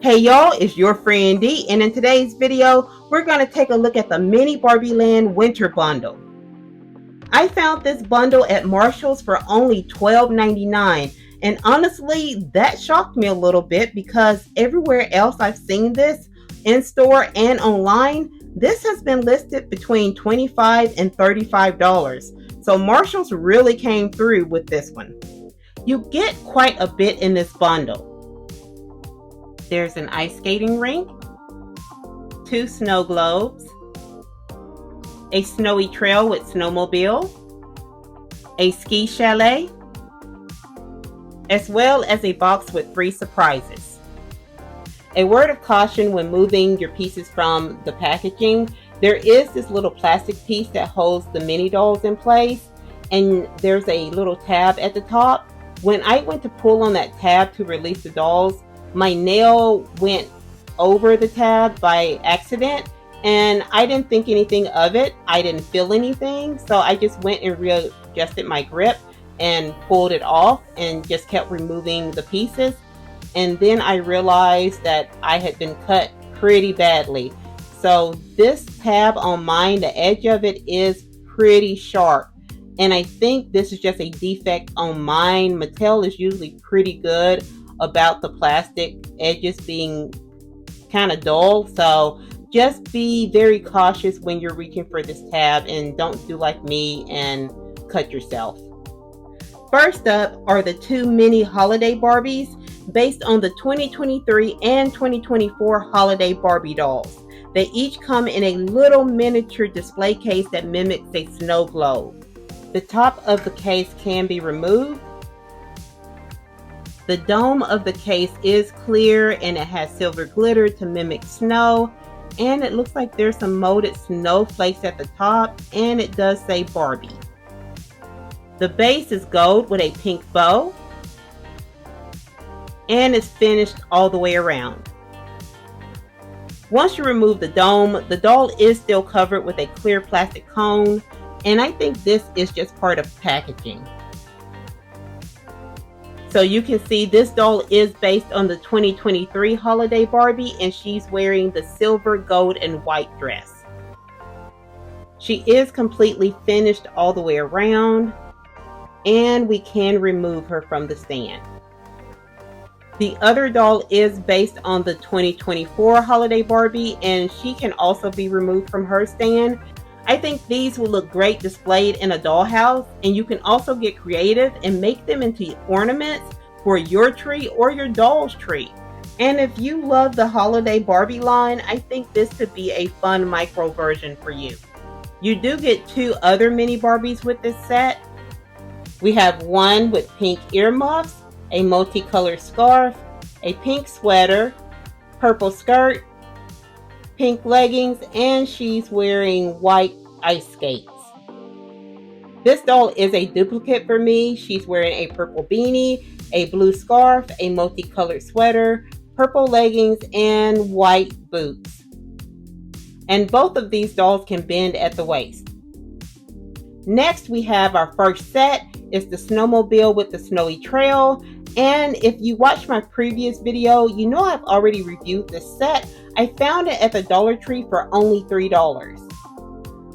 Hey y'all, it's your friend D, and in today's video, we're going to take a look at the Mini BarbieLand Winter Bundle. I found this bundle at Marshall's for only $12.99, and honestly, that shocked me a little bit because everywhere else I've seen this, in store and online, this has been listed between $25 and $35. So Marshall's really came through with this one. You get quite a bit in this bundle. There's an ice skating rink, 2 snow globes, a snowy trail with snowmobile, a ski chalet, as well as a box with 3 surprises. A word of caution when moving your pieces from the packaging, there is this little plastic piece that holds the mini dolls in place, and there's a little tab at the top. When I went to pull on that tab to release the dolls, my nail went over the tab by accident, and I didn't think anything of it. I didn't feel anything, so I just went and readjusted my grip and pulled it off and just kept removing the pieces. And then I realized that I had been cut pretty badly. So this tab on mine, the edge of it is pretty sharp, and I think this is just a defect on mine. Mattel is usually pretty good about the plastic edges being kind of dull, so just be very cautious when you're reaching for this tab and don't do like me and cut yourself. First up are the 2 Mini Holiday Barbies based on the 2023 and 2024 Holiday Barbie dolls. They each come in a little miniature display case that mimics a snow globe. The top of the case can be removed. The dome of the case is clear and it has silver glitter to mimic snow, and it looks like there's some molded snowflakes at the top, and it does say Barbie. The base is gold with a pink bow, and it's finished all the way around. Once you remove the dome, the doll is still covered with a clear plastic cone, and I think this is just part of packaging. So you can see this doll is based on the 2023 Holiday Barbie, and she's wearing the silver, gold, and white dress. She is completely finished all the way around, and we can remove her from the stand. The other doll is based on the 2024 Holiday Barbie, and she can also be removed from her stand. I think these will look great displayed in a dollhouse, and you can also get creative and make them into ornaments for your tree or your doll's tree. And if you love the Holiday Barbie line, I think this could be a fun micro version for you. You do get 2 other mini Barbies with this set. We have one with pink earmuffs, a multicolored scarf, a pink sweater, purple skirt, pink leggings, and she's wearing white ice skates. This doll is a duplicate for me. She's wearing a purple beanie, a blue scarf, a multicolored sweater, purple leggings, and white boots. And both of these dolls can bend at the waist. Next, we have our first set. It's the Snowmobile with the snowy trail. And if you watched my previous video, you know I've already reviewed this set. I found it at the Dollar Tree for only $3.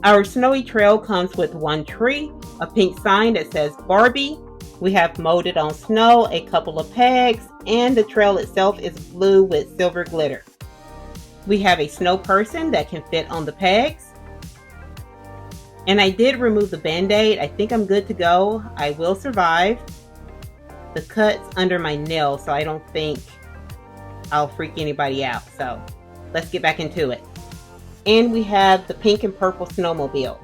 Our snowy trail comes with 1 tree, a pink sign that says Barbie. We have molded on snow, a couple of pegs, and the trail itself is blue with silver glitter. We have a snow person that can fit on the pegs. And I did remove the band-aid. I think I'm good to go. I will survive. The cut's under my nail, so I don't think I'll freak anybody out. So let's get back into it. And we have the pink and purple snowmobile.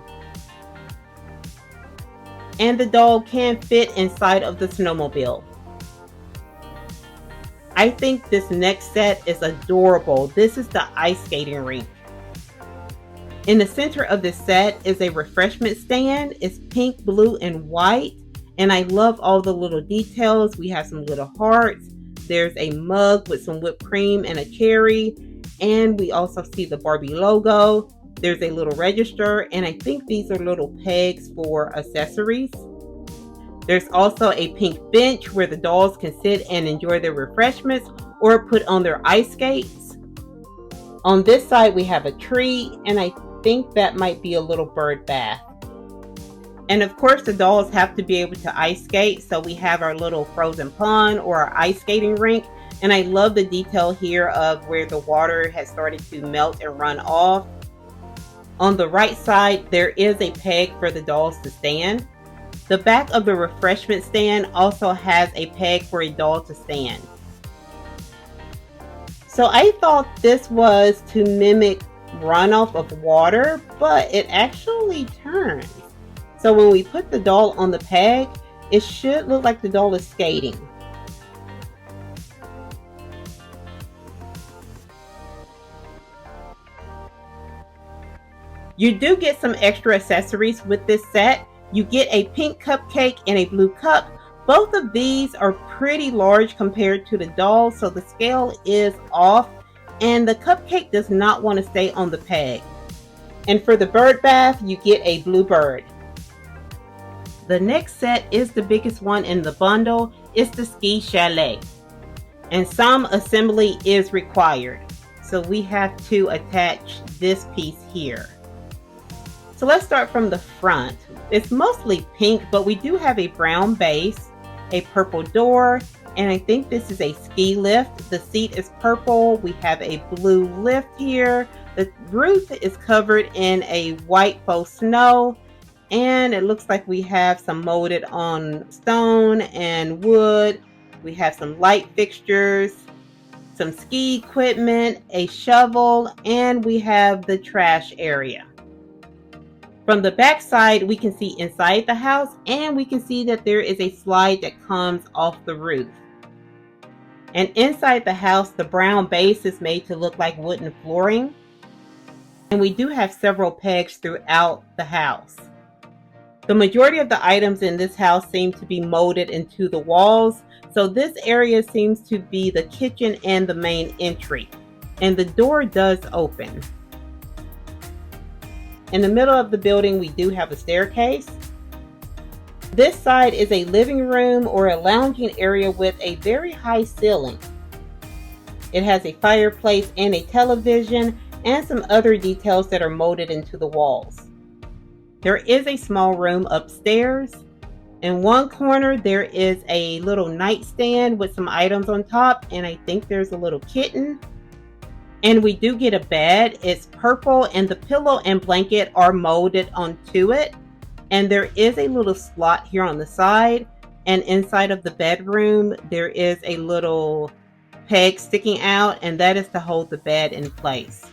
And the doll can fit inside of the snowmobile. I think this next set is adorable. This is the ice skating rink. In the center of this set is a refreshment stand. It's pink, blue, and white. And I love all the little details. We have some little hearts. There's a mug with some whipped cream and a cherry. And we also see the Barbie logo. There's a little register, and I think these are little pegs for accessories. There's also a pink bench where the dolls can sit and enjoy their refreshments, or put on their ice skates. On this side we have a tree, and I think that might be a little bird bath. And of course the dolls have to be able to ice skate, so we have our little frozen pond or our ice skating rink. And I love the detail here of where the water has started to melt and run off. On the right side, there is a peg for the dolls to stand. The back of the refreshment stand also has a peg for a doll to stand. So I thought this was to mimic runoff of water, but it actually turns. So when we put the doll on the peg, it should look like the doll is skating. You do get some extra accessories with this set. You get a pink cupcake and a blue cup. Both of these are pretty large compared to the doll, so the scale is off, and the cupcake does not want to stay on the peg. And for the bird bath, you get a blue bird. The next set is the biggest one in the bundle. It's the ski chalet. And some assembly is required. So we have to attach this piece here. So let's start from the front. It's mostly pink, but we do have a brown base, a purple door, and I think this is a ski lift. The seat is purple. We have a blue lift here. The roof is covered in a white faux snow, and it looks like we have some molded on stone and wood. We have some light fixtures, some ski equipment, a shovel, and we have the trash area. From the back side, we can see inside the house, and we can see that there is a slide that comes off the roof. And inside the house, the brown base is made to look like wooden flooring. And we do have several pegs throughout the house. The majority of the items in this house seem to be molded into the walls. So this area seems to be the kitchen and the main entry. And the door does open. In the middle of the building, we do have a staircase. This side is a living room or a lounging area with a very high ceiling. It has a fireplace and a television and some other details that are molded into the walls. There is a small room upstairs. In one corner, there is a little nightstand with some items on top, and I think there's a little kitten. And we do get a bed. It's purple, and the pillow and blanket are molded onto it. And there is a little slot here on the side. And inside of the bedroom, there is a little peg sticking out, and that is to hold the bed in place.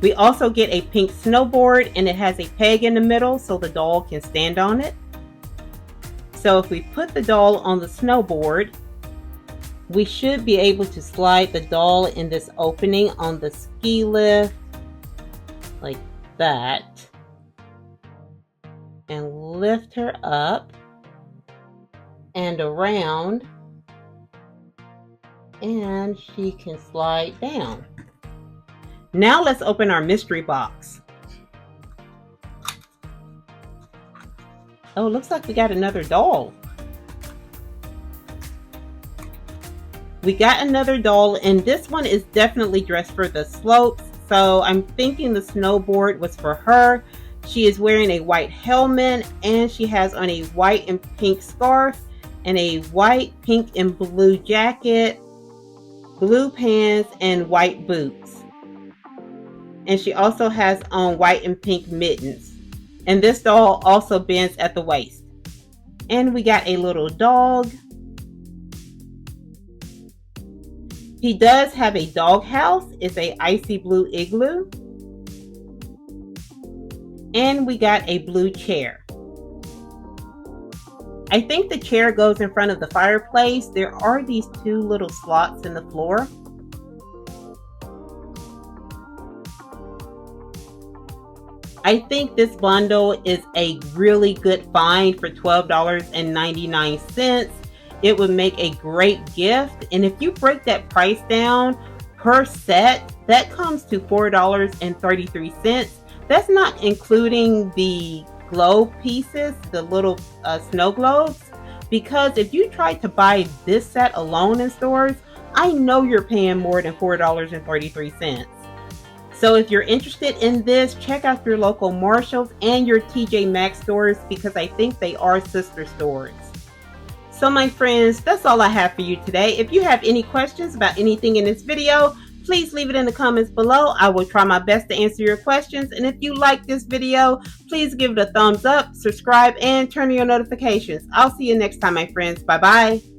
We also get a pink snowboard, and it has a peg in the middle so the doll can stand on it. So if we put the doll on the snowboard, we should be able to slide the doll in this opening on the ski lift like that and lift her up and around, and she can slide down. Now let's open our mystery box. Oh, it looks like we got another doll. We got another doll, and this one is definitely dressed for the slopes. So I'm thinking the snowboard was for her. She is wearing a white helmet, and she has on a white and pink scarf and a white, pink, and blue jacket, blue pants, and white boots. And she also has on white and pink mittens. And this doll also bends at the waist. And we got a little dog. He does have a dog house. It's a icy blue igloo. And we got a blue chair. I think the chair goes in front of the fireplace. There are these two little slots in the floor. I think this bundle is a really good find for $12.99. It would make a great gift, and if you break that price down per set, that comes to $4.33. That's not including the globe pieces, the little snow globes, because if you try to buy this set alone in stores, I know you're paying more than $4.33. So if you're interested in this, check out your local Marshalls and your TJ Maxx stores because I think they are sister stores. So my friends, that's all I have for you today. If you have any questions about anything in this video, please leave it in the comments below. I will try my best to answer your questions. And if you like this video, please give it a thumbs up, subscribe, and turn on your notifications. I'll see you next time, my friends. Bye-bye.